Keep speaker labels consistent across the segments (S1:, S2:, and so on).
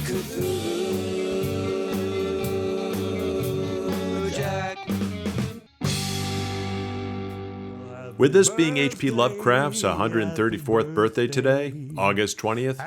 S1: CTHULHU Jack.
S2: With this being H.P. Lovecraft's 134th birthday today, August 20th,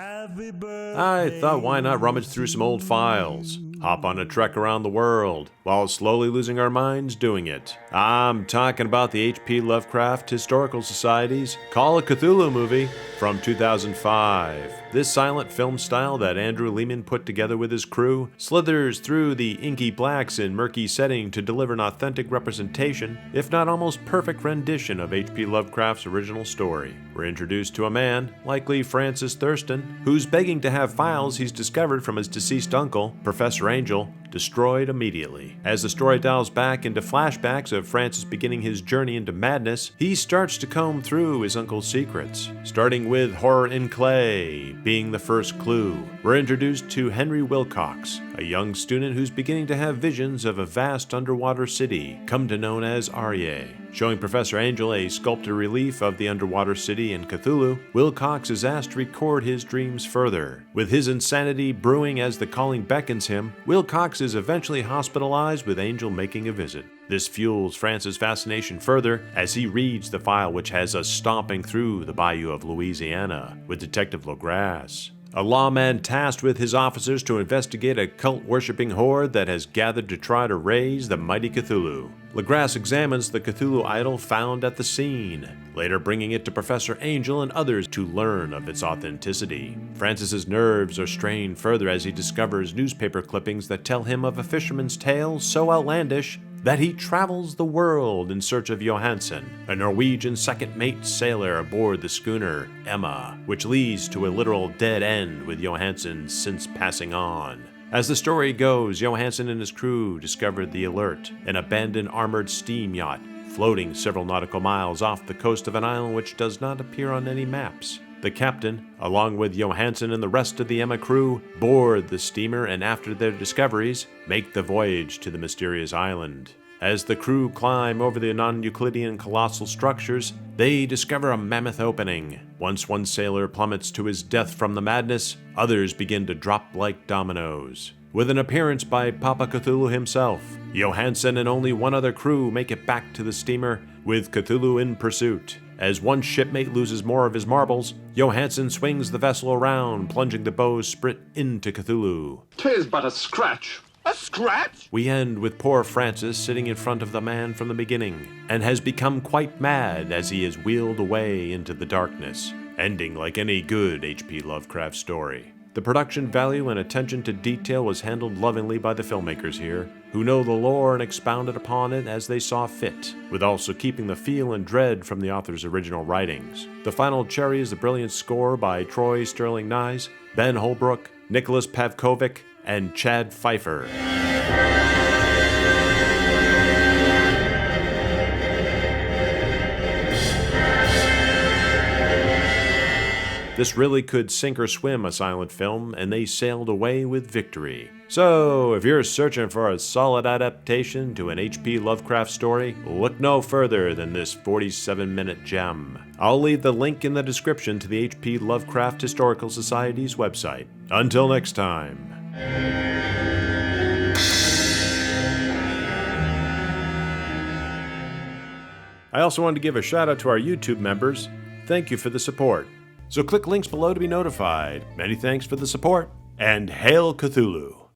S2: I thought why not rummage through some old files, hop on a trek around the world, while slowly losing our minds doing it. I'm talking about the H.P. Lovecraft Historical Society's Call of Cthulhu movie from 2005. This silent film style that Andrew Lehman put together with his crew slithers through the inky blacks and murky setting to deliver an authentic representation, if not almost perfect rendition of H.P. Lovecraft's original story. We're introduced to a man, likely Francis Thurston, who's begging to have files he's discovered from his deceased uncle, Professor Angel, destroyed immediately. As the story dials back into flashbacks of Francis beginning his journey into madness, he starts to comb through his uncle's secrets, starting with horror in clay being the first clue. We're introduced to Henry Wilcox, a young student who's beginning to have visions of a vast underwater city, come to known as Arye. Showing Professor Angel a sculpted relief of the underwater city in Cthulhu, Wilcox is asked to record his dreams further. With his insanity brewing as the calling beckons him, Wilcox is eventually hospitalized with Angel making a visit. This fuels Francis' fascination further as he reads the file which has us stomping through the bayou of Louisiana with Detective LaGrasse, a lawman tasked with his officers to investigate a cult-worshipping horde that has gathered to try to raise the mighty Cthulhu. LaGrasse examines the Cthulhu idol found at the scene, later bringing it to Professor Angel and others to learn of its authenticity. Francis's nerves are strained further as he discovers newspaper clippings that tell him of a fisherman's tale so outlandish that he travels the world in search of Johansen, a Norwegian second-mate sailor aboard the schooner Emma, which leads to a literal dead end with Johansen since passing on. As the story goes, Johansen and his crew discovered the Alert, an abandoned armored steam yacht, floating several nautical miles off the coast of an island which does not appear on any maps. The captain, along with Johansen and the rest of the Emma crew, board the steamer and after their discoveries, make the voyage to the mysterious island. As the crew climb over the non-Euclidean colossal structures, they discover a mammoth opening. Once one sailor plummets to his death from the madness, others begin to drop like dominoes. With an appearance by Papa Cthulhu himself, Johansen and only one other crew make it back to the steamer, with Cthulhu in pursuit. As one shipmate loses more of his marbles, Johansen swings the vessel around, plunging the bowsprit into Cthulhu.
S3: 'Tis but a scratch. A scratch?
S2: We end with poor Francis sitting in front of the man from the beginning, and has become quite mad as he is wheeled away into the darkness, ending like any good H.P. Lovecraft story. The production value and attention to detail was handled lovingly by the filmmakers here, who know the lore and expounded upon it as they saw fit, with also keeping the feel and dread from the author's original writings. The final cherry is the brilliant score by Troy Sterling Nyes, Ben Holbrook, Nicholas Pavkovic, and Chad Pfeiffer. This really could sink or swim a silent film, and they sailed away with victory. So, if you're searching for a solid adaptation to an H.P. Lovecraft story, look no further than this 47-minute gem. I'll leave the link in the description to the H.P. Lovecraft Historical Society's website. Until next time. I also wanted to give a shout out to our YouTube members. Thank you for the support. So click links below to be notified. Many thanks for the support, and Hail Cthulhu!